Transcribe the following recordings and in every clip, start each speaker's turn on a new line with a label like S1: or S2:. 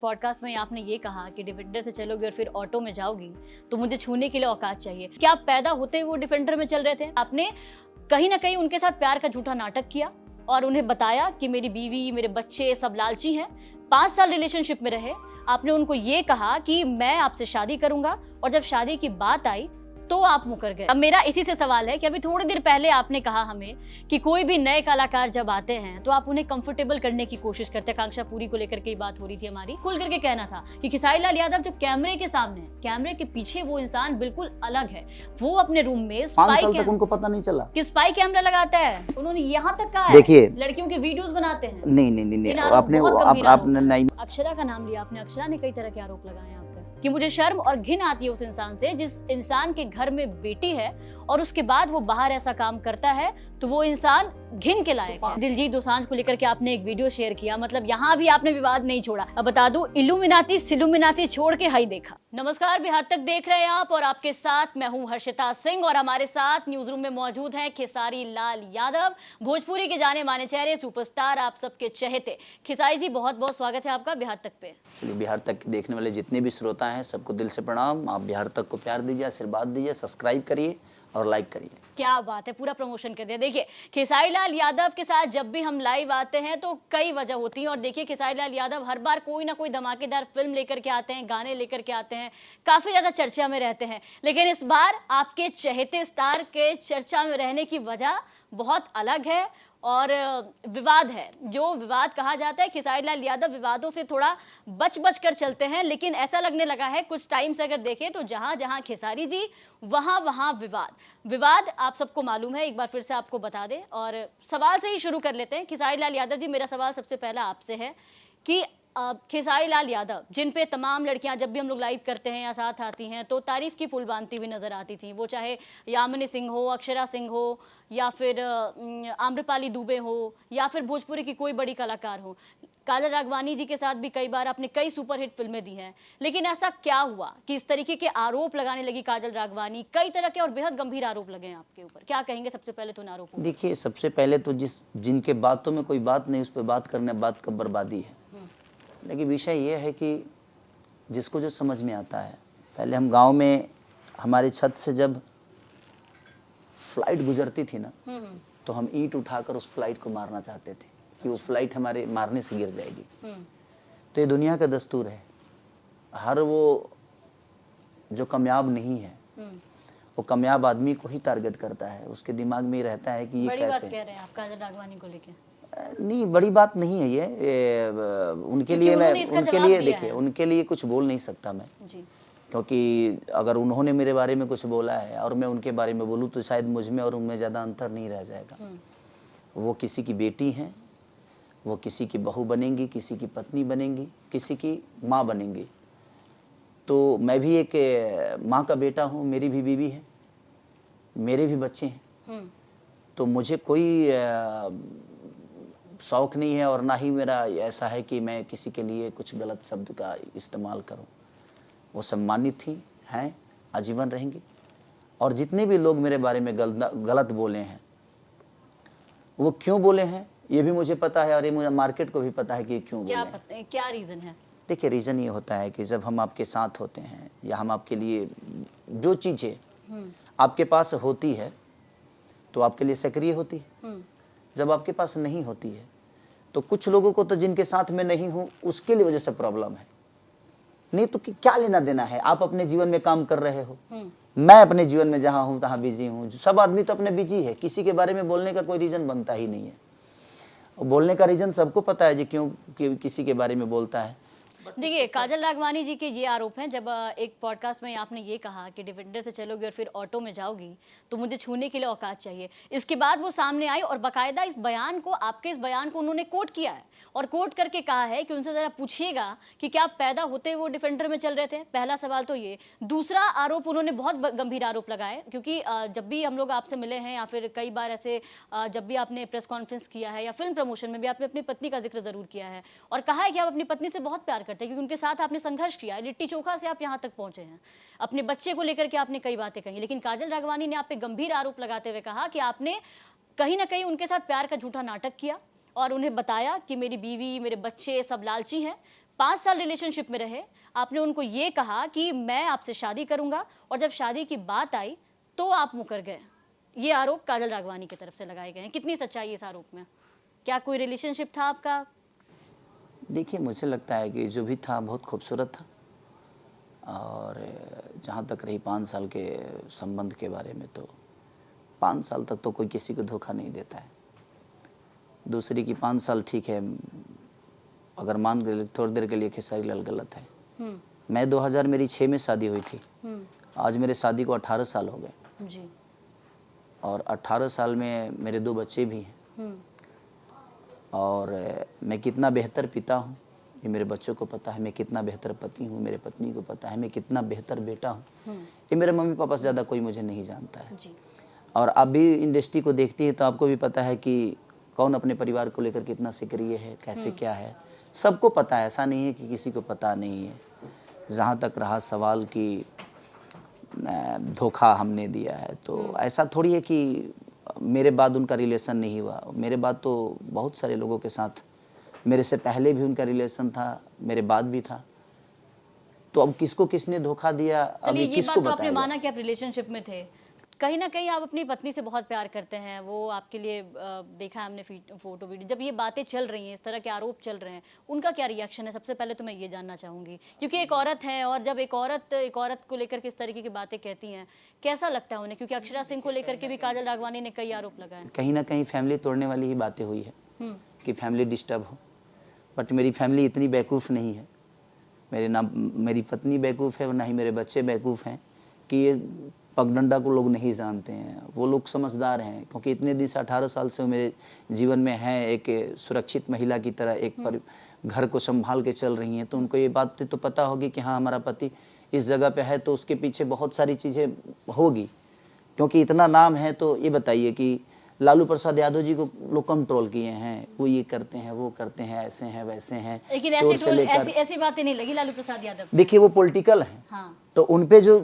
S1: Podcast में आपने ये कहा कि डिफेंडर से चलोगे और फिर ऑटो में जाओगी तो मुझे छूने के लिए औकात चाहिए। क्या आप पैदा होते वो डिफेंडर में चल रहे थे? आपने कहीं ना कहीं उनके साथ प्यार का झूठा नाटक किया और उन्हें बताया कि मेरी बीवी, मेरे बच्चे सब लालची हैं। 5 साल रिलेशनशिप में रहे। आपने उनको ये कहा कि मैं आपसे शादी करूंगा और जब शादी की बात आई तो आप मुकर गए। अब मेरा इसी से सवाल है कि अभी थोड़ी देर पहले आपने कहा हमें कि कोई भी नए कलाकार जब आते हैं तो आप उन्हें कंफर्टेबल करने की कोशिश करते हैं। आकांक्षा पूरी को लेकर के बात हो रही थी हमारी, खुल करके कहना था कि खेसारी लाल यादव जो कैमरे के सामने है, कैमरे के पीछे वो इंसान बिल्कुल अलग है। वो अपने रूम में स्पाई
S2: उनको पता नहीं चला
S1: कि स्पाई कैमरा लगाता है। उन्होंने यहाँ तक कहा
S2: देखिए
S1: लड़कियों के वीडियोस बनाते हैं।
S2: नहीं आपने नहीं।
S1: अक्षरा का नाम लिया आपने। अक्षरा ने कई तरह के आरोप लगाए आप पर कि मुझे शर्म और घिन आती है उस इंसान से जिस इंसान के घर में बेटी है और उसके बाद वो बाहर ऐसा काम करता है तो वो इंसान घिन के लायक है। दिलजीत दोसांझ को लेकर के आपने एक वीडियो शेयर किया, मतलब यहाँ भी आपने विवाद नहीं छोड़ा। अब बता दूं, इल्यूमिनाती सिलुमिनाती छोड़ के हाई देखा। नमस्कार, बिहार तक देख रहे हैं आप और आपके साथ मैं हूं हर्षिता सिंह और हमारे साथ न्यूज रूम में मौजूद हैं खेसारी लाल यादव, भोजपुरी के जाने माने चेहरे, सुपरस्टार, आप सबके चहेते। खेसारी जी, बहुत बहुत स्वागत है आपका बिहार तक पे।
S2: चलिए, बिहार तक देखने वाले जितने भी श्रोता हैं सबको दिल से प्रणाम। आप बिहार तक को प्यार दीजिए, आशीर्वाद दीजिए, सब्सक्राइब करिए और लाइक करिए।
S1: क्या बात है, पूरा प्रमोशन कर दिया। देखिए, खेसारी लाल यादव के साथ जब भी हम लाइव आते हैं तो कई वजह होती है और देखिए खेसारी लाल यादव हर बार कोई ना कोई धमाकेदार फिल्म लेकर के आते हैं, गाने लेकर के आते हैं, काफी ज्यादा चर्चा में रहते हैं। लेकिन इस बार आपके चहेते स्टार के चर्चा में रहने की वजह बहुत अलग है और विवाद है। जो विवाद कहा जाता है, खेसारी लाल यादव विवादों से थोड़ा बच कर चलते हैं, लेकिन ऐसा लगने लगा है कुछ टाइम से अगर देखें तो जहां जहां खेसारी जी वहां विवाद आप सबको मालूम है। एक बार फिर से आपको बता दें और सवाल से ही शुरू कर लेते हैं। खेसारी लाल यादव जी, मेरा सवाल सबसे पहला आपसे है कि खेसारी लाल यादव जिन पे तमाम लड़कियां जब भी हम लोग लाइव करते हैं या साथ आती हैं तो तारीफ की पुल बांधती हुई नजर आती थी, वो चाहे यामिनी सिंह हो, अक्षरा सिंह हो या फिर आम्रपाली दुबे हो या फिर भोजपुरी की कोई बड़ी कलाकार हो। काजल राघवानी जी के साथ भी कई बार आपने कई सुपरहिट फिल्में दी हैं, लेकिन ऐसा क्या हुआ कि इस तरीके के आरोप लगाने लगी काजल राघवानी? कई तरह के और बेहद गंभीर आरोप लगे हैं आपके ऊपर, क्या कहेंगे सबसे पहले तो उन आरोपों?
S2: देखिए, सबसे पहले तो जिनके बातों में कोई बात नहीं उस पर बात करने बात का बर्बादी है। लेकिन विषय ये है कि जिसको जो समझ में आता है। पहले हम गांव में हमारी छत से जब फ्लाइट गुजरती थी ना तो हम ईंट उठाकर उस फ्लाइट को मारना चाहते थे कि वो फ्लाइट हमारे मारने से गिर जाएगी। तो ये दुनिया का दस्तूर है। हर वो जो कामयाब नहीं है वो कामयाब आदमी को ही टारगेट करता है। उसके दिमाग में ही रहता है कि ये
S1: बड़ी
S2: कैसे।
S1: बात कह रहे हैं आप काजल राघवानी को लेकर?
S2: नहीं, बड़ी बात नहीं है ये उनके लिए। मैं उनके लिए देखिए, उनके लिए कुछ बोल नहीं सकता मैं जी। क्योंकि अगर उन्होंने मेरे बारे में कुछ बोला है और मैं उनके बारे में बोलूँ तो शायद मुझ में और उनमें ज़्यादा अंतर नहीं रह जाएगा। वो किसी की बेटी हैं, वो किसी की बहू बनेंगी, किसी की पत्नी बनेंगी, किसी की माँ बनेंगी। तो मैं भी एक माँ का बेटा हूँ, मेरी भी बीवी है, मेरे भी बच्चे हैं। तो मुझे कोई शौक नहीं है और ना ही मेरा ऐसा है कि मैं किसी के लिए कुछ गलत शब्द का इस्तेमाल करूं। वो सम्मानित थी, हैं, आजीवन रहेंगी। और जितने भी लोग मेरे बारे में गलत बोले हैं वो क्यों बोले हैं ये भी मुझे पता है और ये मुझे मार्केट को भी पता है कि क्यों बोले।
S1: क्या रीज़न है? देखिए,
S2: रीज़न ये होता है कि जब हम आपके साथ होते हैं या हम आपके लिए जो चीज़ें आपके पास होती है तो आपके लिए सक्रिय होती है। जब आपके पास नहीं होती है तो कुछ लोगों को तो जिनके साथ में नहीं हूं उसके लिए वजह से प्रॉब्लम है। नहीं तो क्या लेना देना है? आप अपने जीवन में काम कर रहे हो, मैं अपने जीवन में जहां हूं तहां बिजी हूं। सब आदमी तो अपने बिजी है, किसी के बारे में बोलने का कोई रीजन बनता ही नहीं है। बोलने का रीजन सबको पता है जी क्यों किसी के बारे में बोलता है।
S1: देखिए, काजल राघवानी जी के ये आरोप हैं। जब एक पॉडकास्ट में आपने ये कहा कि डिफेंडर से चलोगे और फिर ऑटो में जाओगी तो मुझे छूने के लिए औकात चाहिए, इसके बाद वो सामने आई और बाकायदा इस बयान को, आपके इस बयान को उन्होंने कोट किया है और कोट करके कहा है कि उनसे जरा पूछिएगा कि क्या पैदा होते वो डिफेंडर में चल रहे थे? पहला सवाल तो ये। दूसरा आरोप, उन्होंने बहुत गंभीर आरोप लगाए क्योंकि जब भी हम लोग आपसे मिले हैं या फिर कई बार ऐसे जब भी आपने प्रेस कॉन्फ्रेंस किया है या फिल्म प्रमोशन में भी आपने अपनी पत्नी का जिक्र जरूर किया है और कहा है कि आप अपनी पत्नी से बहुत प्यार करते हैं क्योंकि उनके साथ आपने संघर्ष किया है, लिट्टी चोखा से आप यहाँ तक पहुंचे हैं। अपने बच्चे को लेकर के आपने कई बातें कही, लेकिन काजल राघवानी ने आप पे गंभीर आरोप लगाते हुए कहा कि आपने कहीं ना कहीं उनके साथ प्यार का झूठा नाटक किया और उन्हें बताया कि मेरी बीवी, मेरे बच्चे सब लालची हैं। 5 साल रिलेशनशिप में रहे, आपने उनको ये कहा कि मैं आपसे शादी करूंगा, और जब शादी की बात आई तो आप मुकर गए। ये आरोप काजल राघवानी की तरफ से लगाए गए हैं। कितनी सच्चाई है इस आरोप में? क्या कोई रिलेशनशिप था आपका?
S2: देखिए, मुझे लगता है कि जो भी था बहुत खूबसूरत था, और जहाँ तक रही 5 साल के संबंध के बारे में, तो 5 साल तक तो कोई किसी को धोखा नहीं देता है। दूसरी की 5 साल ठीक है, अगर मान के थोड़ी देर के लिए खेसारी लाल गलत है। मैं 2000 मेरी 6 में शादी हुई थी, आज मेरे शादी को 18 साल हो गए
S1: जी।
S2: और 18 साल में मेरे 2 बच्चे भी हैं। और मैं कितना बेहतर पिता हूँ ये मेरे बच्चों को पता है, मैं कितना बेहतर पति हूँ मेरे पत्नी को पता है, मैं कितना बेहतर बेटा हूँ ये मेरे मम्मी पापा से ज़्यादा कोई मुझे नहीं जानता है
S1: जी।
S2: और आप भी इंडस्ट्री को देखती है तो आपको भी पता है कि कौन अपने परिवार को लेकर कितना सक्रिय है, कैसे क्या है, सबको पता है। ऐसा नहीं है कि किसी को पता नहीं है। जहाँ तक रहा सवाल कि धोखा हमने दिया है, तो ऐसा थोड़ी है कि मेरे बाद उनका रिलेशन नहीं हुआ। मेरे बाद तो बहुत सारे लोगों के साथ, मेरे से पहले भी उनका रिलेशन था, मेरे बाद भी था। तो अब किसको किसने धोखा दिया, अभी किसको बताएगा?
S1: आपने माना कि आप रिलेशनशिप में थे, कहीं ना कहीं आप अपनी पत्नी से बहुत प्यार करते हैं, वो आपके लिए देखा है हमने फोटो वीडियो। जब ये बातें चल रही हैं, इस तरह के आरोप चल रहे हैं, उनका क्या रिएक्शन है? सबसे पहले तो मैं ये जानना चाहूँगी, क्योंकि एक औरत है और जब एक औरत को लेकर किस तरीके की बातें कहती हैं, कैसा लगता है उन्हें? क्योंकि अक्षरा सिंह को लेकर के भी काजल राघवानी ने कई आरोप लगाए।
S2: कहीं ना कहीं फैमिली तोड़ने वाली ही बातें हुई है कि फैमिली डिस्टर्ब हो, बट मेरी फैमिली इतनी बेवकूफ़ नहीं है। मेरी पत्नी बेवकूफ़ है और ना ही मेरे बच्चे बेवकूफ़ हैं कि ये पगडंडा को लोग नहीं जानते हैं। वो लोग समझदार हैं, क्योंकि इतने दिन से 18 साल से वो मेरे जीवन में हैं, एक सुरक्षित महिला की तरह एक घर को संभाल के चल रही हैं। तो उनको ये बात तो पता होगी कि हाँ, हमारा पति इस जगह पे है, तो उसके पीछे बहुत सारी चीज़ें होगी, क्योंकि इतना नाम है। तो ये बताइए कि लालू प्रसाद यादव जी को लोग कंट्रोल किए हैं, वो ये करते हैं, वो करते हैं, ऐसे हैं वैसे हैं,
S1: लेकिन ऐसी बातें नहीं लगी लालू प्रसाद यादव।
S2: देखिए, वो पॉलिटिकल हैं।
S1: हाँ।
S2: तो उन पे जो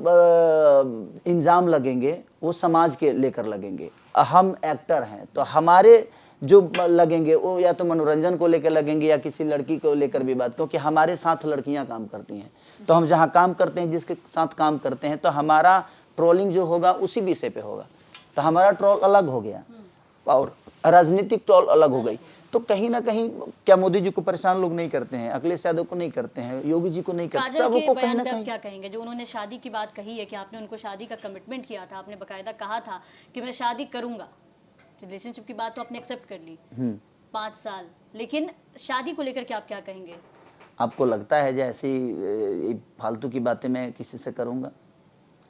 S2: इंजाम लगेंगे वो समाज के लेकर लगेंगे। हम एक्टर हैं तो हमारे जो लगेंगे वो या तो मनोरंजन को लेकर लगेंगे या किसी लड़की को लेकर भी बात, क्योंकि हमारे साथ लड़कियां काम करती हैं। तो हम जहां काम करते हैं, जिसके साथ काम करते हैं, तो हमारा ट्रोलिंग जो होगा उसी विषय पे होगा। तो हमारा ट्रोल अलग हो गया और राजनीतिक ट्रोल अलग हो गई। तो कहीं ना कहीं क्या मोदी जी को परेशान लोग नहीं करते हैं, अखिलेश यादव को नहीं करते हैं, योगी जी को नहीं करते, सबको कहीं ना कहीं।
S1: क्या कहेंगे जो उन्होंने शादी की बात कही है कि आपने उनको शादी का कमिटमेंट किया था, आपने बकायदा कहा था कि मैं शादी करूंगा, रिलेशनशिप की बात तो आपने एक्सेप्ट कर ली 5 साल, लेकिन शादी को लेकर के आप क्या कहेंगे?
S2: आपको लगता है जैसी फालतू की बातें मैं किसी से करूंगा?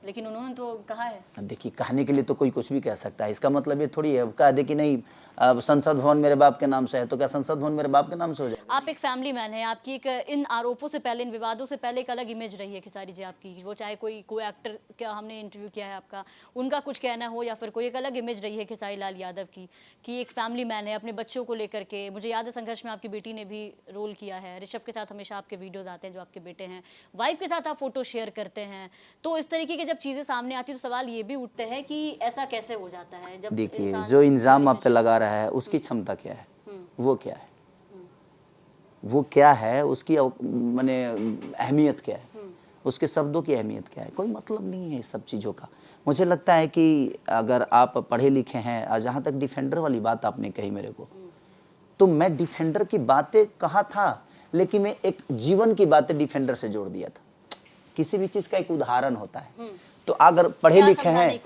S1: लेकिन उन्होंने तो कहा है।
S2: देखिए, कहने के लिए तो कोई कुछ भी कह सकता है, इसका मतलब ये थोड़ी है कह दे कि नहीं संसद भवन मेरे बाप के नाम से है, तो क्या संसद भवन मेरे बाप के नाम से हो जाए?
S1: आप एक फैमिली मैन है, आपकी एक इन आरोपों से पहले, इन विवादों से पहले एक अलग इमेज रही है खेसारी जी आपकी। वो चाहे कोई एक्टर, क्या हमने इंटरव्यू किया है आपका, उनका कुछ कहना हो या फिर कोई, एक अलग इमेज रही है खेसारी लाल यादव की कि एक फैमिली मैन है, अपने बच्चों को लेकर के। मुझे याद है संघर्ष में आपकी बेटी ने भी रोल किया है, ऋषभ के साथ हमेशा आपके वीडियोज आते हैं जो आपके बेटे हैं, वाइफ के साथ आप फोटो शेयर करते हैं। तो इस तरीके की जब चीज़ें सामने आती है तो सवाल ये भी उठते हैं कि ऐसा कैसे हो जाता है? जब
S2: देखिए, जो इल्जाम आप पे लगा रहा है उसकी क्षमता क्या है, वो क्या है, वो क्या है, उसकी माने अहमियत क्या है, उसके शब्दों की अहमियत क्या है? कोई मतलब नहीं है इस सब चीज़ों का। मुझे लगता है कि अगर आप पढ़े लिखे हैं, जहाँ तक डिफेंडर वाली बात आपने कही मेरे को, तो मैं डिफेंडर की बातें कहा था, लेकिन मैं एक जीवन की बातें डिफेंडर से जोड़ दिया था। किसी भी चीज़ का एक उदाहरण होता है। तो अगर पढ़े लिखे हैं,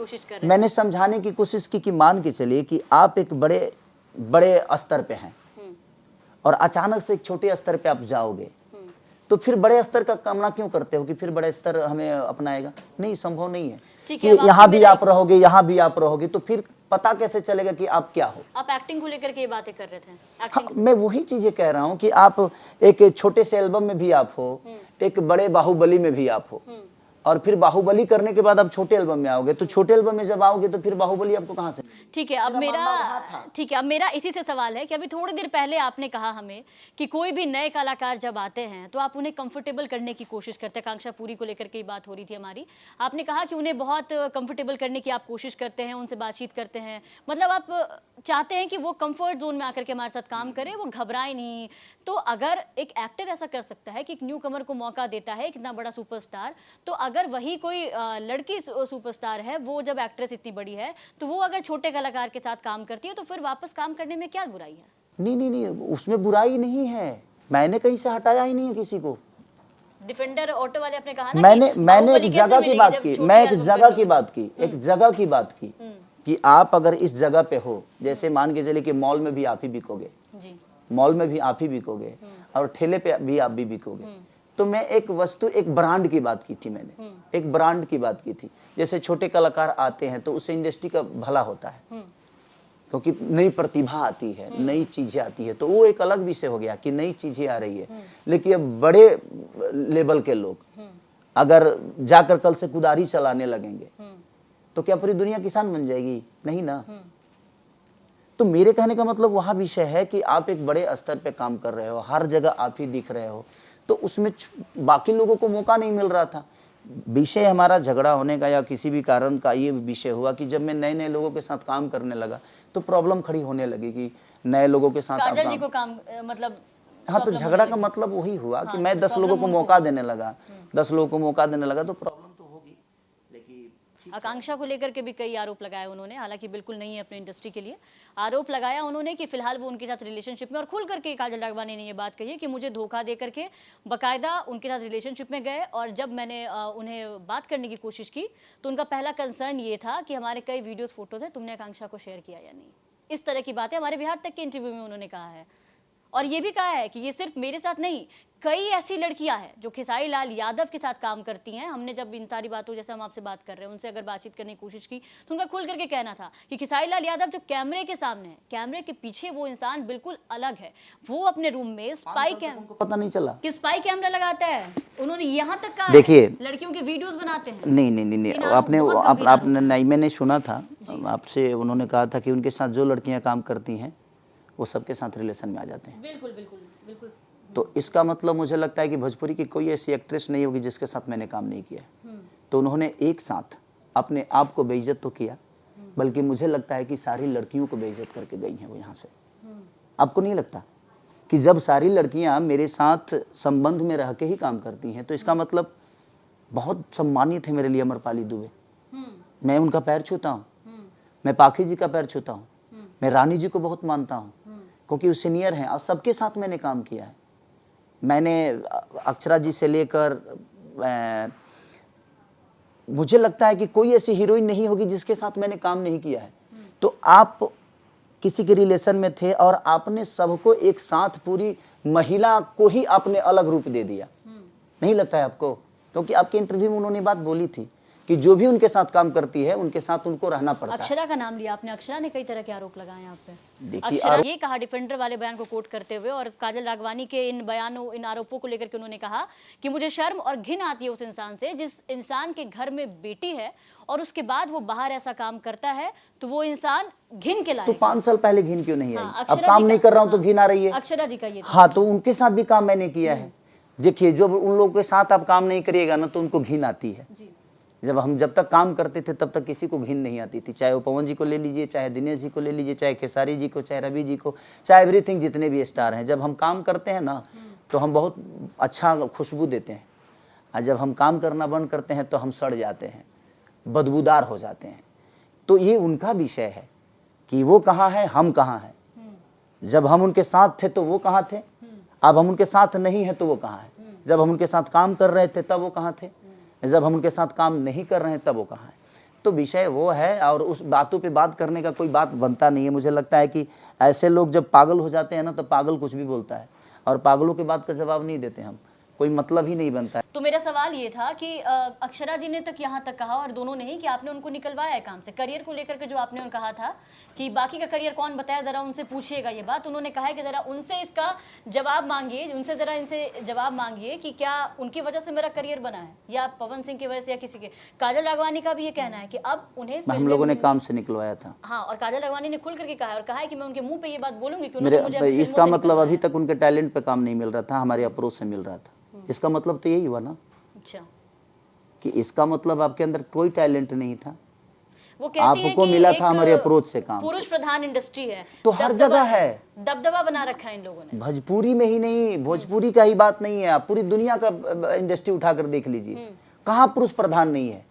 S2: मैंने समझाने की कोशिश की कि मान के चलिए कि आप एक बड़े स्तर पे हैं और अचानक से एक छोटे स्तर पे आप जाओगे, तो फिर बड़े स्तर का कामना क्यों करते हो कि फिर बड़े स्तर हमें अपनाएगा? नहीं, संभव नहीं है कि यहाँ भी आप रहोगे, यहाँ भी आप रहोगे, तो फिर पता कैसे चलेगा कि आप क्या हो?
S1: आप एक्टिंग को लेकर के ये बातें कर रहे थे।
S2: हाँ, मैं वही चीजें कह रहा हूँ कि आप एक छोटे से एल्बम में भी आप हो, एक बड़े बाहुबली में भी आप हो, और फिर बाहुबली करने के बाद आप छोटे एल्बम में आओगे, तो छोटे एल्बम में जब आओगे तो फिर बाहुबली आपको कहाँ से?
S1: ठीक है, अब मेरा इसी से सवाल है कि अभी थोड़ी देर पहले आपने कहा हमें कि कोई भी नए कलाकार जब आते हैं तो आप उन्हें कंफर्टेबल करने की कोशिश करते हैं। आकांक्षा पुरी को लेकर के बात हो रही थी हमारी, आपने कहा कि उन्हें बहुत कंफर्टेबल करने की आप कोशिश करते हैं, उनसे बातचीत करते हैं, मतलब आप चाहते हैं कि वो कंफर्ट जोन में आकर के हमारे साथ काम करे, वो घबराए नहीं। तो अगर एक एक्टर ऐसा कर सकता है कि एक न्यू कमर को मौका देता है, इतना बड़ा सुपरस्टार, तो अगर वही कोई लड़की सुपरस्टार है, वो जब एक्ट्रेस इतनी बड़ी है, तो वो अगर छोटे कलाकार के साथ काम करती है तो फिर वापस काम करने में क्या बुराई है?
S2: नहीं, उसमें बुराई नहीं है, मैंने कहीं से हटाया ही नहीं है किसी को।
S1: डिफेंडर ऑटो वाले आपने कहा ना,
S2: मैंने एक जगह की बात की, मैं एक जगह की बात की, एक जगह की बात की कि आप अगर इस जगह पे हो, जैसे मान के चले कि मॉल में भी आप ही बिकोगे, मॉल में भी आप ही बिकोगे और ठेले पे भी आप भी बिकोगे। तो मैं एक वस्तु, एक ब्रांड की बात की थी, मैंने एक ब्रांड की बात की थी। जैसे छोटे कलाकार आते हैं तो उससे इंडस्ट्री का भला होता है, क्योंकि नई प्रतिभा आती है, नई चीजें आती है, तो वो एक अलग विषय हो गया कि नई चीजें आ रही है। लेकिन अब बड़े लेवल के लोग अगर जाकर कल से कुदारी चलाने लगेंगे तो क्या पूरी दुनिया किसान बन जाएगी? नहीं ना। तो मेरे कहने का मतलब वहाँ विषय है कि आप एक बड़े स्तर पे काम कर रहे हो, हर जगह आप ही दिख रहे हो, तो उसमें बाकी लोगों को मौका नहीं मिल रहा था। विषय हमारा झगड़ा होने का या किसी भी कारण का ये विषय हुआ कि जब मैं नए नए लोगों के साथ काम करने लगा तो प्रॉब्लम खड़ी होने लगी कि नए लोगों के साथ
S1: काजल जी को काम मतलब,
S2: हाँ, तो झगड़ा का मतलब वही हुआ कि मैं 10 लोगों को मौका देने लगा, 10 लोगों को मौका देने लगा, तो प्रॉब्लम तो होगी। लेकिन
S1: आकांक्षा को लेकर के भी कई आरोप लगाए उन्होंने, हालांकि बिल्कुल नहीं है अपने इंडस्ट्री के लिए। आरोप लगाया उन्होंने कि फिलहाल वो उनके साथ रिलेशनशिप में, और खुल करके काजल राघवानी ने ये बात कही है कि मुझे धोखा दे करके बाकायदा उनके साथ रिलेशनशिप में गए, और जब मैंने उन्हें बात करने की कोशिश की तो उनका पहला कंसर्न ये था कि हमारे कई वीडियोस फोटोज है, तुमने आकांक्षा को शेयर किया या नहीं। इस तरह की बातें हमारे बिहार तक के इंटरव्यू में उन्होंने कहा है, और ये भी कहा है कि ये सिर्फ मेरे साथ नहीं, कई ऐसी लड़कियां हैं जो खेसारी लाल यादव के साथ काम करती हैं। हमने जब इन सारी बातों, जैसे हम आपसे बात कर रहे हैं, उनसे अगर बातचीत करने की कोशिश की तो उनका खुल करके कहना था कि खेसारी लाल यादव जो कैमरे के सामने है, कैमरे के पीछे वो इंसान बिल्कुल अलग है। वो अपने रूम में स्पाई कैमरा,
S2: पता नहीं चला
S1: कि स्पाई कैमरा लगाता है, उन्होंने यहाँ तक कहा।
S2: देखिए,
S1: लड़कियों के वीडियोस बनाते हैं।
S2: नहीं, आपने मैंने सुना था आपसे, उन्होंने कहा था कि उनके साथ जो लड़कियां काम करती हैं वो सबके साथ रिलेशन में आ जाते हैं।
S1: बिल्कुल बिल्कुल बिल्कुल।
S2: तो इसका मतलब मुझे लगता है कि भोजपुरी की कोई ऐसी एक्ट्रेस नहीं होगी जिसके साथ मैंने काम नहीं किया। तो उन्होंने एक साथ अपने आप को बेइज्जत तो किया, बल्कि मुझे लगता है कि सारी लड़कियों को बेइज्जत करके गई हैं वो यहाँ से। आपको नहीं लगता कि जब सारी लड़कियाँ मेरे साथ संबंध में रह के ही काम करती हैं तो इसका मतलब बहुत सम्मानित है मेरे लिए अमरपाली दुबे। मैं उनका पैर छूता हूँ, मैं पाखी जी का पैर छूता हूँ, मैं रानी जी को बहुत मानता हूँ क्योंकि वो सीनियर हैं और सबके साथ मैंने काम किया है। मैंने अक्षरा जी से लेकर मुझे लगता है कि कोई ऐसी हीरोइन नहीं होगी जिसके साथ मैंने काम नहीं किया है। तो आप किसी के रिलेशन में थे और आपने सबको एक साथ, पूरी महिला को ही आपने अलग रूप दे दिया, नहीं लगता है आपको? क्योंकि आपके इंटरव्यू में उन्होंने बात बोली थी कि जो भी उनके साथ काम करती है उनके साथ उनको रहना पड़ता है।
S1: अक्षरा का नाम लिया आपने, अक्षरा ने कई तरह के आरोप लगाए यहाँ पे।
S2: देखिए,
S1: अक्षरा ये कहा डिफेंडर वाले बयान को कोट करते हुए, और काजल राघवानी के इन बयानों, इन आरोपों को लेकर के उन्होंने कहा कि मुझे शर्म और घिन आती है उस इंसान से जिस इंसान के घर में बेटी है और उसके बाद वो बाहर ऐसा काम करता है, तो वो इंसान घिन के लायक।
S2: तो 5 साल पहले घिन क्यों नहीं आई? अब काम नहीं कर रहा हूँ तो घिन आ रही है।
S1: अक्षरा जी का ये
S2: हाँ, तो उनके साथ भी काम मैंने किया है। देखिए, जब उन लोगों के साथ आप काम नहीं करिएगा ना तो उनको घिन आती है। जब तक काम करते थे तब तक किसी को घिन नहीं आती थी, चाहे वो पवन जी को ले लीजिए, चाहे दिनेश जी को ले लीजिए, चाहे खेसारी जी को, चाहे रवि जी को, चाहे एवरीथिंग, जितने भी स्टार हैं। जब हम काम करते हैं ना तो हम बहुत अच्छा खुशबू देते हैं, और जब हम काम करना बंद करते हैं तो हम सड़ जाते हैं, बदबूदार हो जाते हैं। तो ये उनका विषय है कि वो कहाँ है, हम कहाँ हैं। जब हम उनके साथ थे तो वो कहाँ थे, अब हम उनके साथ नहीं है तो वो कहाँ है। जब हम उनके साथ काम कर रहे थे तब वो कहाँ थे, जब हम उनके साथ काम नहीं कर रहे हैं तब वो कहाँ है। तो विषय वो है, और उस बातों पे बात करने का कोई बात बनता नहीं है। मुझे लगता है कि ऐसे लोग जब पागल हो जाते हैं ना तो पागल कुछ भी बोलता है, और पागलों की बात का जवाब नहीं देते हम। कोई मतलब ही नहीं बनता है।
S1: तो मेरा सवाल ये था कि अक्षरा जी ने तक यहाँ तक कहा और दोनों ने ही कि आपने उनको निकलवाया है काम से, करियर को लेकर के जो आपने उन्हें कहा था कि बाकी का करियर कौन बताया, जरा उनसे पूछिएगा ये बात। उन्होंने कहा है कि जरा उनसे इसका जवाब मांगिए, उनसे जरा इनसे जवाब मांगिए कि क्या उनकी वजह से मेरा करियर बना है या पवन सिंह की वजह से या किसी के। काजल राघवानी का भी ये कहना है कि अब उन्हें
S2: हम लोगों ने काम से निकलवाया था।
S1: हाँ, और काजल राघवानी ने खुल करके कहा है और कहा है कि मैं उनके मुंह पे ये बात बोलूंगी कि
S2: मेरे
S1: मुझे
S2: इसका मतलब अभी तक उनके टैलेंट पे काम नहीं मिल रहा था, हमारे अप्रोच से मिल रहा था। इसका मतलब तो यही हुआ ना।
S1: अच्छा,
S2: कि इसका मतलब आपके अंदर कोई टैलेंट नहीं था,
S1: वो कहती है
S2: आपको
S1: कि
S2: मिला था हमारे अप्रोच से काम।
S1: पुरुष प्रधान इंडस्ट्री है
S2: तो हर जगह है,
S1: दबदबा बना रखा है इन लोगों ने।
S2: भोजपुरी में ही नहीं, भोजपुरी का ही बात नहीं है, आप पूरी दुनिया का इंडस्ट्री उठाकर देख लीजिए, कहाँ पुरुष प्रधान नहीं है।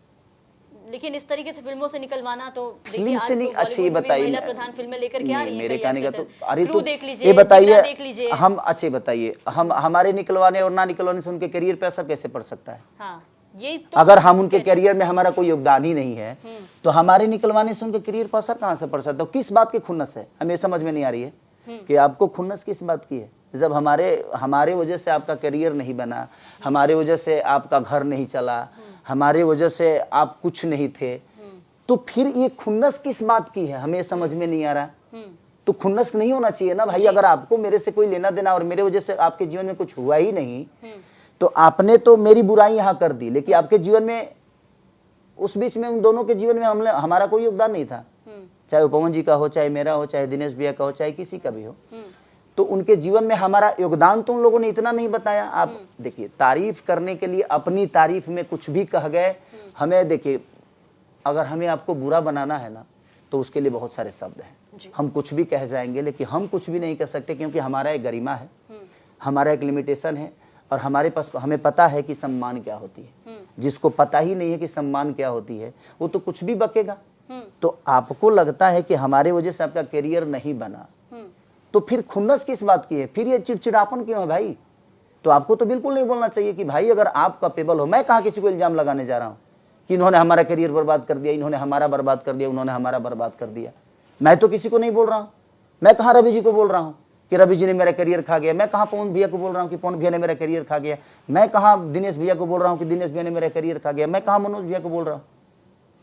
S1: लेकिन इस तरीके से फिल्मों से निकलवाना तो
S2: फिल्म से नहीं। अच्छा ये बताइए,
S1: महिला प्रधान फिल्में लेकर के आ रही है,
S2: मेरे कहने का तो अरे
S1: क्रू
S2: तो
S1: देख लीजिए,
S2: ये बताइए
S1: लीजिए।
S2: हम अच्छे बताइए, हम हमारे निकलवाने और ना निकलवाने से उनके करियर पे असर कैसे पड़ सकता है?
S1: हाँ, ये तो
S2: अगर हम उनके करियर में हमारा कोई योगदान ही नहीं है तो हमारे निकलवाने से उनके करियर पर असर कहाँ से पड़ सकता है? किस बात की खुन्नस है, हमें समझ में नहीं आ रही है कि आपको खुन्नस किस बात की है। जब हमारे वजह से आपका करियर नहीं बना, हमारे वजह से आपका घर नहीं चला, हमारे वजह से आप कुछ नहीं थे, तो फिर ये खुन्नस किस बात की है, हमें समझ में नहीं आ रहा। तो खुन्नस नहीं होना चाहिए ना भाई। अगर आपको मेरे से कोई लेना देना और मेरे वजह से आपके जीवन में कुछ हुआ ही नहीं, तो आपने तो मेरी बुराई यहाँ कर दी, लेकिन आपके जीवन में उस बीच में उन दोनों के जीवन में हमारा कोई योगदान नहीं था, चाहे वो पवन जी का हो, चाहे मेरा हो, चाहे दिनेश भैया का हो, चाहे किसी का भी हो। तो उनके जीवन में हमारा योगदान तो उन लोगों ने इतना नहीं बताया। आप देखिए, तारीफ करने के लिए अपनी तारीफ में कुछ भी कह गए। हमें देखिए, अगर हमें आपको बुरा बनाना है ना तो उसके लिए बहुत सारे शब्द हैं, हम कुछ भी कह जाएंगे, लेकिन हम कुछ भी नहीं कह सकते, क्योंकि हमारा एक गरिमा है, हमारा एक लिमिटेशन है, और हमारे पास हमें पता है कि सम्मान क्या होती है। जिसको पता ही नहीं है कि सम्मान क्या होती है वो तो कुछ भी बकेगा। तो आपको लगता है कि हमारे वजह से आपका करियर नहीं बना, तो फिर खुन्नस किस बात की है, फिर ये चिड़चिड़ापन क्यों है भाई? तो आपको तो बिल्कुल नहीं बोलना चाहिए कि भाई अगर आप कैपेबल हो। मैं कहाँ किसी को इल्जाम लगाने जा रहा हूँ कि इन्होंने हमारा करियर बर्बाद कर दिया, इन्होंने हमारा बर्बाद कर दिया, उन्होंने हमारा बर्बाद कर दिया। मैं तो किसी को नहीं बोल रहा हूँ। मैं कहाँ रवि जी को बोल रहा हूँ कि रवि जी ने मेरा करियर खा गया, मैं कहाँ पवन भैया को बोल रहा हूँ कि पवन भैया ने मेरा करियर खा गया, मैं कहाँ दिनेश भैया को बोल रहा हूँ कि दिनेश भैया ने मेरा करियर खा गया, मैं कहाँ मनोज भैया को बोल रहा हूँ।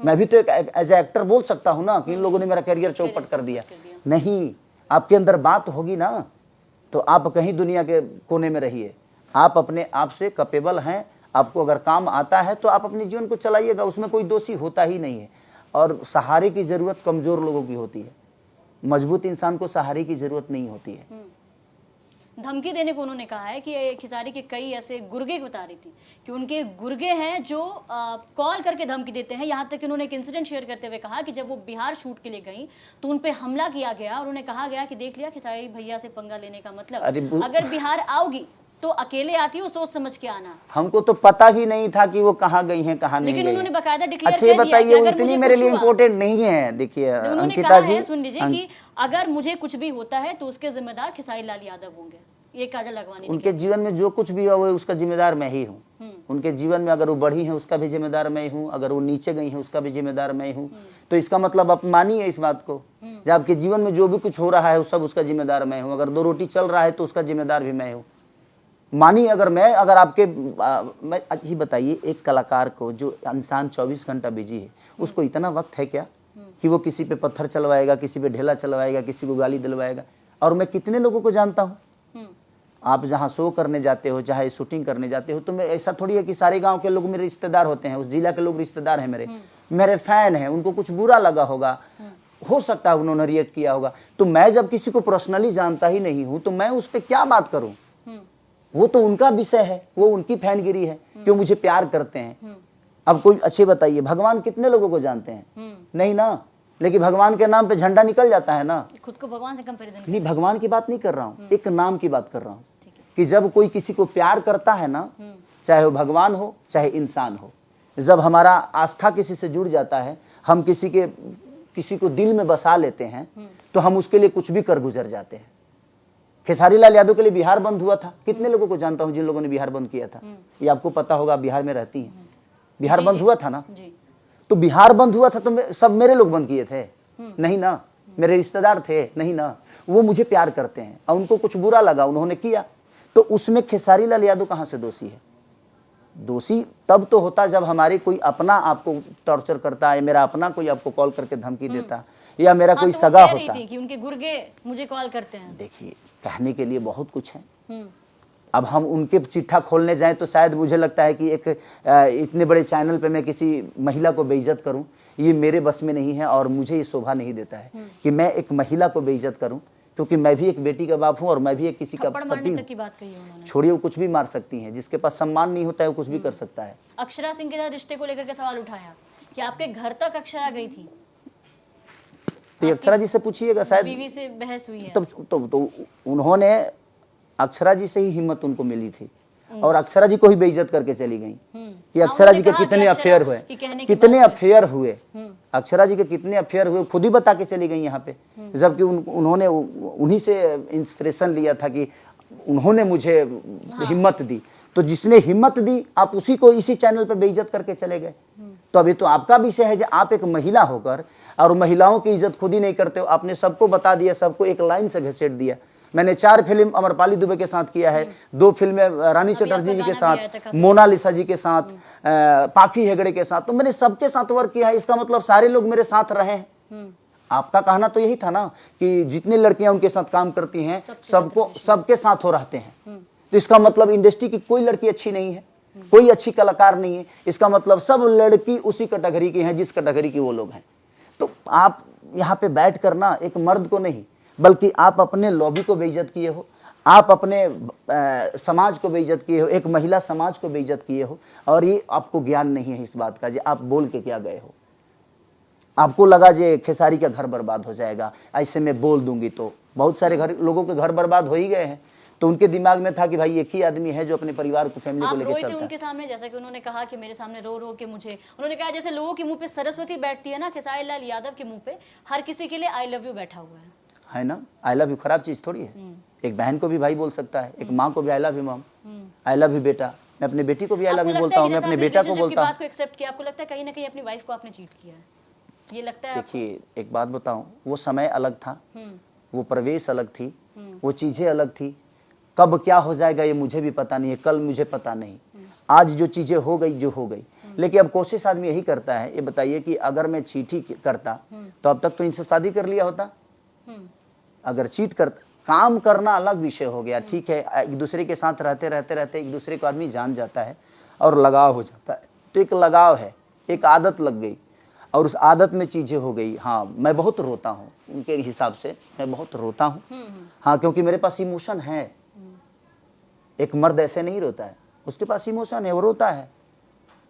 S2: मैं भी तो एक एज ए एक्टर बोल सकता हूँ ना कि इन लोगों ने मेरा करियर चौपट कर दिया। नहीं, आपके अंदर बात होगी ना तो आप कहीं दुनिया के कोने में रहिए, आप अपने आप से कैपेबल हैं, आपको अगर काम आता है तो आप अपने जीवन को चलाइएगा, उसमें कोई दोषी होता ही नहीं है। और सहारे की जरूरत कमजोर लोगों की होती है, मजबूत इंसान को सहारे की जरूरत नहीं होती है।
S1: धमकी देने को उन्होंने कहा है कि खिसारी के कई ऐसे गुर्गे बता रही थी कि उनके गुर्गे हैं जो कॉल करके धमकी देते हैं। यहाँ तक कि उन्होंने एक इंसिडेंट शेयर करते हुए कहा कि जब वो बिहार शूट के लिए गई तो उन पे हमला किया गया और उन्हें कहा गया कि देख लिया खिसारी भैया से पंगा लेने का मतलब, अगर बिहार आओगी तो अकेले आती हो, सोच समझ के आना।
S2: हमको तो पता भी नहीं था कि वो कहाँ गई हैं, कहाँ नहीं गई।
S1: लेकिन उन्होंने बकायदा डिक्लेयर
S2: कर दिया। अच्छा बताइए, इतनी मेरे लिए इम्पोर्टेंट नहीं है। देखिए अंकिता जी,
S1: सुन लीजिए कि अगर मुझे कुछ भी होता है तो उसके जिम्मेदार खेसारी लाल यादव होंगे, ये काजल राघवानी।
S2: उनके जीवन में जो कुछ भी हुआ उसका जिम्मेदार मैं ही हूँ। उनके जीवन में अगर वो बढ़ी है उसका भी जिम्मेदार मैं हूँ, अगर वो नीचे गई है उसका भी जिम्मेदार मैं हूँ। तो इसका मतलब आप मानिए इस बात को, जब आपके जीवन में जो भी कुछ हो रहा है सब उसका जिम्मेदार मैं हूँ। अगर 2 रोटी चल रहा है तो उसका जिम्मेदार भी मैं हूँ। मानिए अगर आपके मैं ये बताइए, एक कलाकार को जो इंसान 24 घंटा बिजी है उसको इतना वक्त है क्या कि वो किसी पे पत्थर चलवाएगा, किसी पे ढेला चलवाएगा, किसी को गाली दिलवाएगा? और मैं कितने लोगों को जानता हूँ। आप जहाँ शो करने जाते हो, चाहे शूटिंग करने जाते हो, तो मैं ऐसा थोड़ी है कि सारे गांव के लोग मेरे रिश्तेदार होते हैं, उस जिला के लोग रिश्तेदार हैं, मेरे फैन हैं। उनको कुछ बुरा लगा होगा, हो सकता है उन्होंने रिएक्ट किया होगा। तो मैं जब किसी को पर्सनली जानता ही नहीं हूँ तो मैं उस पर क्या बात करूँ? वो तो उनका विषय है, वो उनकी फैनगिरी है कि वो मुझे प्यार करते हैं। अब कोई अच्छे बताइए, भगवान कितने लोगों को जानते हैं? नहीं ना। लेकिन भगवान के नाम पे झंडा निकल जाता है ना।
S1: खुद को भगवान से कंपैरिजन
S2: नहीं, भगवान की बात नहीं कर रहा हूँ, एक नाम की बात कर रहा हूँ कि जब कोई किसी को प्यार करता है ना, चाहे वो भगवान हो चाहे इंसान हो, जब हमारा आस्था किसी से जुड़ जाता है, हम किसी को दिल में बसा लेते हैं, तो हम उसके लिए कुछ भी कर गुजर जाते हैं। खेसारी लाल यादव के लिए बिहार बंद हुआ था, कितने लोगों को जानता हूं जिन लोगों ने बिहार बंद किया था। ये आपको पता होगा, बिहार में रहती हैं। बिहार बंद हुआ था ना, तो बिहार बंद हुआ था तो सब मेरे लोग बंद किए थे? नहीं ना। मेरे रिश्तेदार थे? नहीं ना। वो मुझे प्यार करते हैं और उनको कुछ बुरा लगा, उन्होंने किया। तो उसमें खेसारी लाल यादव कहाँ से दोषी है? दोषी तब तो होता जब हमारे कोई अपना आपको टॉर्चर करता है, मेरा अपना कोई आपको कॉल करके धमकी देता, या मेरा कोई
S1: तो वो
S2: सगा
S1: कह रही
S2: होता।
S1: थी कि उनके गुर्गे मुझे कॉल करते हैं।
S2: देखिए, कहने के लिए बहुत कुछ है। अब हम उनके चिट्ठा खोलने जाएं तो शायद मुझे लगता है कि एक इतने बड़े चैनल पे मैं किसी महिला को बेइज्जत करूं, ये मेरे बस में नहीं है और मुझे ये शोभा नहीं देता है कि मैं एक महिला को बेइज्जत करूं, क्योंकि मैं भी एक बेटी का बाप हूं और मैं भी एक किसी का पति हूं।
S1: की बात कही उन्होंने।
S2: छोड़िए, वो कुछ भी मार सकती हैं, जिसके पास सम्मान नहीं होता है वो कुछ भी कर सकता है।
S1: अक्षरा सिंह के साथ रिश्ते को लेकर के सवाल उठाया कि आपके घर तक अक्षरा गई थी,
S2: तो अक्षरा जी से पूछिएगा, शायद
S1: बीवी से बहस हुई है।
S2: तो उन्होंने अक्षरा जी से ही हिम्मत उनको मिली थी और अक्षरा जी को ही बेइज्जत करके चली गई कि अक्षरा जी के कितने अफेयर हुए, कितने अफेयर हुए, अक्षरा जी के कितने अफेयर हुए खुद ही बता के चली गई यहाँ पे, जबकि उन्होंने उन्हीं से इंस्पिरेशन लिया था कि उन्होंने मुझे हिम्मत दी। तो जिसने हिम्मत दी आप उसी को इसी चैनल पे बेइज्जत करके चले गए। तो अभी तो आपका विषय है कि आप एक महिला होकर और महिलाओं की इज्जत खुद ही नहीं करते हो। आपने सबको बता दिया, सबको एक लाइन से घसीट दिया। मैंने 4 फिल्म अमरपाली दुबे के साथ किया है, 2 फिल्में रानी चटर्जी जी के साथ, मोनालिसा जी के साथ, पाखी हेगड़े के साथ, तो मैंने सबके साथ वर्क किया है। इसका मतलब सारे लोग मेरे साथ रहे हैं। आपका कहना तो यही था ना कि जितनी लड़कियां उनके साथ काम करती हैं सबको सबके साथ हो रहते हैं, तो इसका मतलब इंडस्ट्री की कोई लड़की अच्छी नहीं है, कोई अच्छी कलाकार नहीं है। इसका मतलब सब लड़की उसी कैटेगरी की हैं जिस कैटेगरी की वो लोग हैं। तो आप यहाँ पे बैठ कर ना एक मर्द को नहीं बल्कि आप अपने लॉबी को बेइज्जत किए हो, आप अपने समाज को बेइज्जत किए हो, एक महिला समाज को बेइज्जत किए हो, और ये आपको ज्ञान नहीं है इस बात का, जो आप बोल के क्या गए हो। आपको लगा जे खेसारी का घर बर्बाद हो जाएगा, ऐसे मैं बोल दूंगी तो बहुत सारे लोगों के घर बर्बाद हो ही गए हैं। तो उनके दिमाग में था कि भाई एक ही आदमी है जो अपने परिवार को, फैमिली को लेकर चलता है।
S1: उनके सामने, जैसा कि उन्होंने कहा कि मेरे सामने रो रो के मुझे, उन्होंने कहा जैसे लोगों के मुंह पे सरस्वती बैठती है ना, खेसारी लाल यादव के मुंह पे हर किसी के लिए आई लव यू बैठा हुआ है ना। आई लव यू खराब चीज थोड़ी है। एक बहन को भी भाई बोल सकता है, एक माँ को भी I love you mom, I love you बेटा। मैं अपनी बेटी को भी आई लव यू बोलता हूँ, मैं अपने बेटा को बोलता हूँ। एक्सेप्ट किया, आपको लगता है कहीं ना कहीं अपनी वाइफ को आपने चीट किया है, ये लगता है?
S2: देखिए, एक बात बताऊं, वो समय अलग था, वो प्रवेश अलग थी, वो चीजें अलग थी। कब क्या हो जाएगा ये मुझे भी पता नहीं है, कल मुझे पता नहीं। आज जो चीजें हो गई जो हो गई, लेकिन अब कोशिश आदमी यही करता है। ये बताइए कि अगर मैं चीट ही करता तो अब तक तो इनसे शादी कर लिया होता। अगर चीट करता, काम करना अलग विषय हो गया, ठीक है, एक दूसरे के साथ रहते रहते रहते एक दूसरे को आदमी जान जाता है और लगाव हो जाता है। तो एक लगाव है, एक आदत लग गई और उस आदत में चीजें हो गई। हाँ, मैं बहुत रोता हूँ, उनके हिसाब से मैं बहुत रोता हूँ। हाँ, क्योंकि मेरे पास इमोशन है। एक मर्द ऐसे नहीं रोता है, उसके पास इमोशन है, वो रोता है।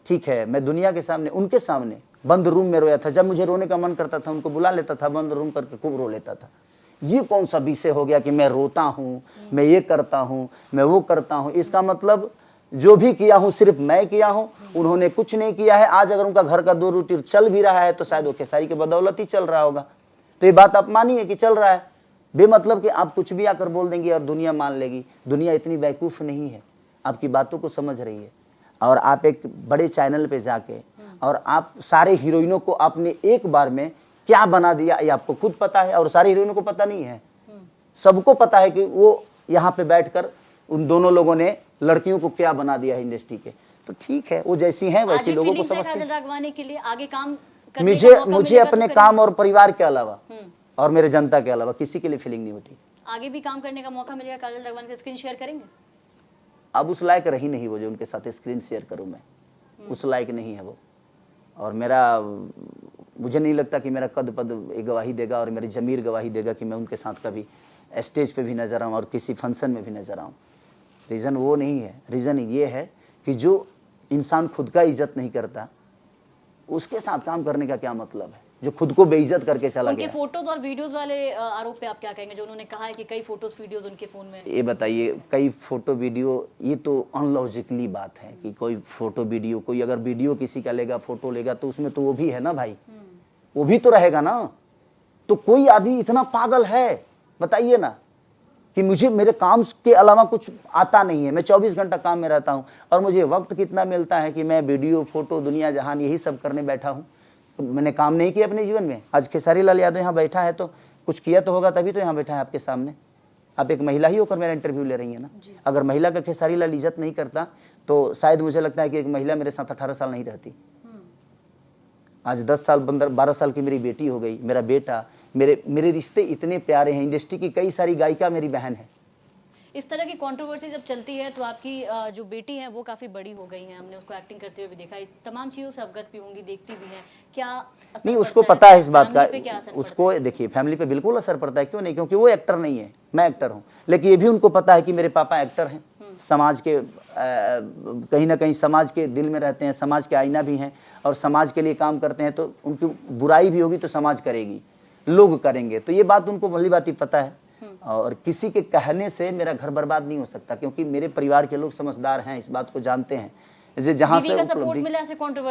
S2: ठीक है, मैं दुनिया के सामने, उनके सामने बंद रूम में रोया था। जब मुझे रोने का मन करता था उनको बुला लेता था, बंद रूम करके खूब रो लेता था। ये कौन सा विषय हो गया कि मैं रोता हूँ, मैं ये करता हूँ, मैं वो करता हूँ। इसका मतलब जो भी किया हूँ सिर्फ मैं किया हूँ, उन्होंने कुछ नहीं किया है। आज अगर उनका घर का 2 रोटी चल भी रहा है तो शायद वो खेसारी के बदौलत ही चल रहा होगा। तो ये बात आप मानिए कि चल रहा है, बेमतलब कि आप कुछ भी आकर बोल देंगे और दुनिया मान लेगी। दुनिया इतनी बेवकूफ नहीं है, आपकी बातों को समझ रही है। और आप एक बड़े चैनल पे जाके और आप सारे हीरोइनों को आपने एक बार में क्या बना दिया ये आपको खुद पता है, और सारे हीरोइनों को पता नहीं है। सबको पता है कि वो यहाँ पे बैठकर उन दोनों लोगों ने लड़कियों को क्या बना दिया है इंडस्ट्री के। तो ठीक है, वो जैसी हैं वैसी लोगों को समझते हैं।
S1: के लिए आगे काम
S2: मुझे अपने काम और परिवार के अलावा और मेरे जनता के अलावा किसी के लिए फीलिंग नहीं होती।
S1: आगे भी काम करने का मौका मिलेगा, काजल राघवानी के स्क्रीन शेयर करेंगे?
S2: अब उस लायक रही नहीं वो जो उनके साथ स्क्रीन शेयर करूं मैं, उस लायक नहीं है वो। और मुझे नहीं लगता कि मेरा कद पद गवाही देगा और मेरी जमीर गवाही देगा कि मैं उनके साथ कभी स्टेज पे भी नजर आऊँ और किसी फंक्शन में भी नजर आऊँ। रीज़न वो नहीं है, रीज़न ये है कि जो इंसान खुद का इज्जत नहीं करता उसके साथ काम करने का क्या मतलब है, जो खुद को बेइज्जत करके चला गया।
S1: उनके फोटोज और वीडियोस वाले आरोप पे आप क्या कहेंगे, जो उन्होंने कहा है कि कई फोटोज वीडियोस उनके फोन में?
S2: ये बताइए, कई फोटो वीडियो, ये तो अनलॉजिकली बात है कि कोई फोटो वीडियो, कोई अगर वीडियो किसी का लेगा, फोटो लेगा तो उसमें तो वो भी है ना भाई, वो भी तो रहेगा ना। तो कोई आदमी इतना पागल है बताइए ना कि मुझे मेरे काम के अलावा कुछ आता नहीं है, मैं 24 घंटा काम में रहता हूँ और मुझे वक्त कितना मिलता है कि मैं वीडियो, फोटो, दुनिया जहान यही सब करने बैठा हूँ। तो मैंने काम नहीं किया अपने जीवन में। आज खेसारी लाल यादव यहाँ बैठा है तो कुछ किया तो होगा, तभी तो यहाँ बैठा है आपके सामने। आप एक महिला ही होकर मेरा इंटरव्यू ले रही है ना। अगर महिला का खेसारी लाल इज्जत नहीं करता तो शायद मुझे लगता है कि एक महिला मेरे साथ 18 साल नहीं रहती। आज 10 साल 12 साल की मेरी बेटी हो गई, मेरा बेटा, मेरे रिश्ते इतने प्यारे हैं। इंडस्ट्री की कई सारी गायिका मेरी बहन है।
S1: इस तरह की कंट्रोवर्सी जब चलती है तो आपकी जो बेटी है वो काफ़ी बड़ी हो गई है, हमने उसको एक्टिंग करते हुए भी देखा है, तमाम चीज़ों से अवगत भी होंगी, देखती भी हैं, क्या असर
S2: नहीं, उसको
S1: पड़ता
S2: पता है इस बात का।
S1: फैमिली पे क्या असर
S2: उसको देखिए, फैमिली पे बिल्कुल असर पड़ता है, क्यों नहीं, क्योंकि वो एक्टर नहीं है, मैं एक्टर हूँ। लेकिन ये भी उनको पता है कि मेरे पापा एक्टर हैं, समाज के कहीं ना कहीं समाज के दिल में रहते हैं, समाज के आईना भी हैं और समाज के लिए काम करते हैं। तो उनकी बुराई भी होगी तो समाज करेगी, लोग करेंगे, तो ये बात उनको भली बात ही पता है। और किसी के कहने से मेरा घर बर्बाद नहीं हो सकता, क्योंकि मेरे परिवार के लोग समझदार हैं, इस बात को जानते हैं। जहाँ से उपलब्धि,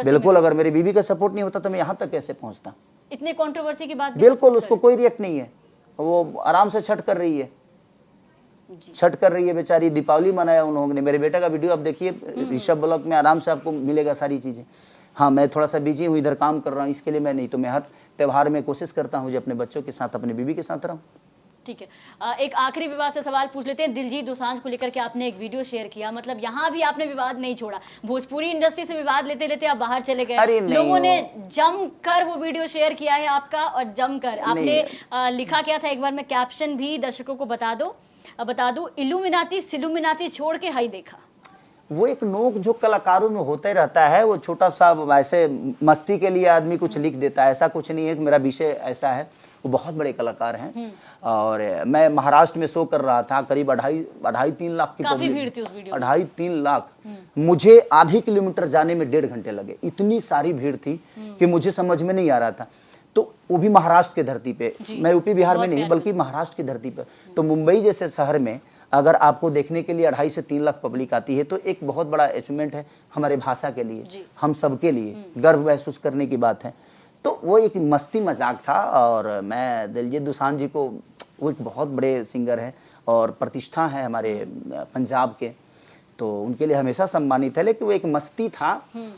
S2: बिल्कुल, अगर मेरी बीवी का सपोर्ट नहीं होता तो मैं यहाँ तक कैसे पहुँचता।
S1: इतनी कंट्रोवर्सी की बात
S2: बिल्कुल, उसको कोई रिएक्ट नहीं है, वो आराम से छठ कर रही है, छठ कर रही है बेचारी। दीपावली मनाया उन्होंने। मेरे बेटा का वीडियो आप देखिए ऋषभ ब्लॉग में, आराम से आपको मिलेगा सारी चीजें। हाँ, मैं थोड़ा सा बिजी हूँ, इधर काम कर रहा हूँ, इसके लिए मैं नहीं, तो मैं हर त्यौहार में कोशिश करता हूँ जो अपने बच्चों के साथ, अपनी बीवी के साथ रहूँ।
S1: ठीक है, एक आखिरी विवाद से सवाल पूछ लेते हैं। दिलजीत दोसांझ को लेकर के आपने एक वीडियो शेयर किया, मतलब यहाँ भी आपने विवाद नहीं छोड़ा, भोजपुरी इंडस्ट्री से विवाद लेते लेते आप बाहर चले गए। लोगों ने जमकर वो वीडियो शेयर किया है आपका, और जमकर आपने लिखा क्या था, एक बार मैं कैप्शन भी दर्शकों को बता दूं, इल्यूमिनाती सिल्यूमिनाती छोड़ के हाई देखा।
S2: वो एक नोक जो कलाकारों में होता ही रहता है, वो छोटा सा ऐसे मस्ती के लिए आदमी कुछ लिख देता है, ऐसा कुछ नहीं है कि मेरा विषय ऐसा है। वो बहुत बड़े कलाकार हैं। और मैं महाराष्ट्र में शो कर रहा था, करीब 2.5-3 लाख की
S1: काफी भीड़ थी उस वीडियो में।
S2: 2.5-3 लाख। मुझे आधे किलोमीटर जाने में 1.5 घंटे लगे, इतनी सारी भीड़ थी कि मुझे समझ में नहीं आ रहा था। तो वो भी महाराष्ट्र की धरती पे, मैं यूपी बिहार में नहीं बल्कि महाराष्ट्र की धरती पे। तो मुंबई जैसे शहर में अगर आपको देखने के लिए 2.5 से 3 लाख पब्लिक आती है तो एक बहुत बड़ा अचीवमेंट है हमारे भाषा के लिए, हम सबके लिए गर्व महसूस करने की बात है। तो वो एक मस्ती मजाक था। और मैं दिलजीत दोसांझ जी को, वो एक बहुत बड़े सिंगर हैं और प्रतिष्ठा है हमारे पंजाब के, तो उनके लिए हमेशा सम्मानित है। लेकिन वो एक मस्ती था,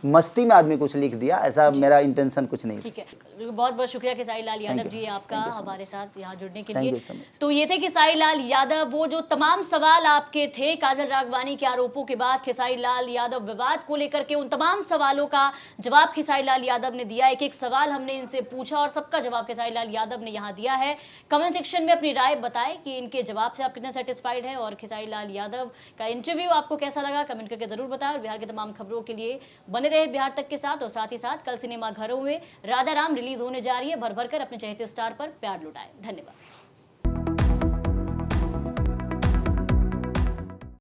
S2: मस्ती में आदमी कुछ लिख दिया, ऐसा मेरा इंटेंशन कुछ नहीं।
S1: ठीक है, बहुत बहुत शुक्रिया खेसारी लाल यादव जी आपका हमारे साथ यहाँ जुड़ने के लिए। तो ये थे खेसारी लाल यादव। वो जो तमाम सवाल आपके थे काजल राघवानी के आरोपों के बाद खेसारी लाल यादव विवाद को लेकर के, उन तमाम सवालों का जवाब खेसारी लाल यादव ने दिया। एक एक सवाल हमने इनसे पूछा और सबका जवाब खेसारी लाल यादव ने यहाँ दिया है। कमेंट सेक्शन में अपनी राय बताएं कि इनके जवाब से आप कितने सेटिस्फाइड है और खेसारी लाल यादव का इंटरव्यू आपको कैसा लगा, कमेंट करके जरूर बताएं। और बिहार की तमाम खबरों के लिए बने रहे बिहार तक के साथ। और साथ ही साथ कल सिनेमा घरों में राधा राम रिलीज होने जा रही है, भर भर कर अपने चहेते स्टार पर प्यार लुटाएं। धन्यवाद।